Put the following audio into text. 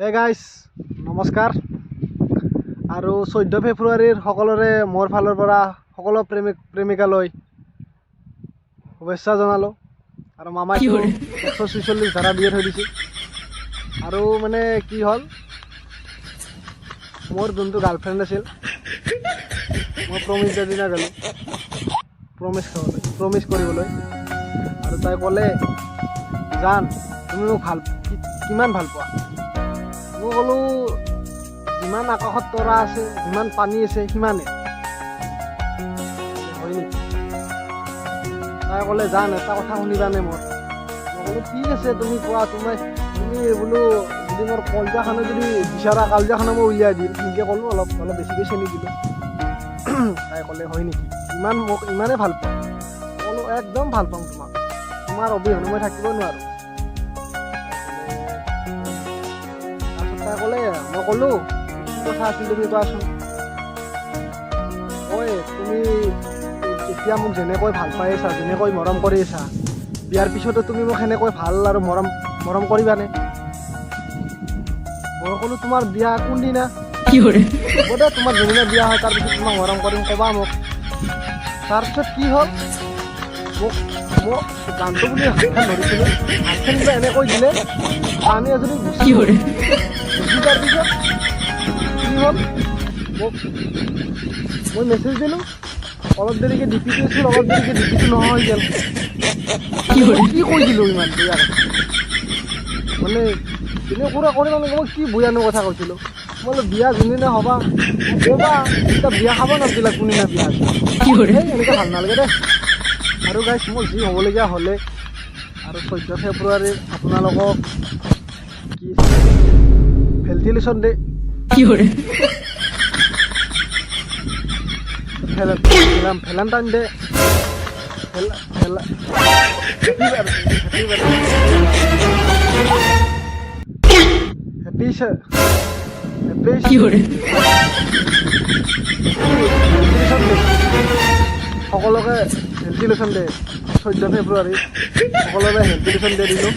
hey guys নমস্কাৰ আৰু 14 ফেব্ৰুৱাৰীৰ সকলোৰে মোৰ ফালৰ পৰা সকলো প্ৰেমিকালৈ শুভেচ্ছা জনালোঁ আৰু মামাইটো 146 ধাৰা দিয়ে থৈ দিছে আৰু মানে কি হ'ল মোৰ যোনটো গাৰ্লফ্ৰেণ্ড আছিল মই প্ৰমিছ দিনা গ'লোঁ প্ৰমিছ কৰিবলৈ আৰু তাই ক'লে জান তুমি মোক কিমান ভাল পোৱা মই ক'লোঁ যিমান আকাশত তৰা আছে যিমান পানী আছে সিমানে হয় নেকি তাই ক'লে জান এটা কথা শুনিবানে মোৰ মই ক'লোঁ ঠিক আছে তুমি কোৱা তুমি বোলো যদি মোৰ কলজাখানে যদি বিচাৰা কালজাখানে মই উলিয়াই দিম সেনেকৈ ক'লোঁ অলপ বেছিকৈ চেনি দিলোঁ তাই ক'লে হয় নেকি মোক ইমানেই ভাল পাওঁ ক'লোঁ একদম ভাল পাওঁ তোমাৰ অবিহনে মই থাকিব নোৱাৰোঁ তাই ক'লে মই ক'লোঁ কি কথা আছিল তুমি কোৱাচোন ঐ তুমি এতিয়া মোক যেনেকৈ ভাল পাই আছা যেনেকৈ মৰম কৰি আছা বিয়াৰ পিছতো তুমি মোক সেনেকৈ ভাল আৰু মৰম কৰিবানে মই ক'লোঁ তোমাৰ বিয়া কোনদিনা হ'ব দে তোমাৰ যোনদিনা বিয়া হয় তাৰপিছত তোমাক মৰম কৰিম ক'বা মোক তাৰপিছত কি হ'ল মোক গানটো বুলি হাতখন ধৰিছিলোঁ হাতখন কিবা এনেকৈ দিলে আমি এজনী গুচি তাৰ পিছত কি হ'ল মই মেছেজ দিলোঁ অলপ দেৰিকৈ ডিপিটো আছিল অলপ দেৰিকৈ ডিপিটো নোহোৱা হৈ গ'ল কি কৈ দিলোঁ ইমান বেয়া মানে এনেকুৱা কৰি মানে মই কি ভয়ানো কথা কৈছিলোঁ মই বোলো বিয়া যোনদিনা হ'বা ক'বা এতিয়া বিয়া খাব নাছিলা কোনদিনা বিয়া সেই এনেকৈ ভাল নালাগে দে আৰু গাইছ মোৰ যি হ'বলগীয়া হ'লে আৰু 14 ফেব্ৰুৱাৰীৰ আপোনালোকক কি ভেণ্টিলেশ্যন ডে ভেলেণ্টাইন ডে সকলোকে ভেণ্টিলেশ্যন ডে 14 ফেব্ৰুৱাৰী সকলোকে ভেণ্টিলেশ্যন ডে দিলোঁ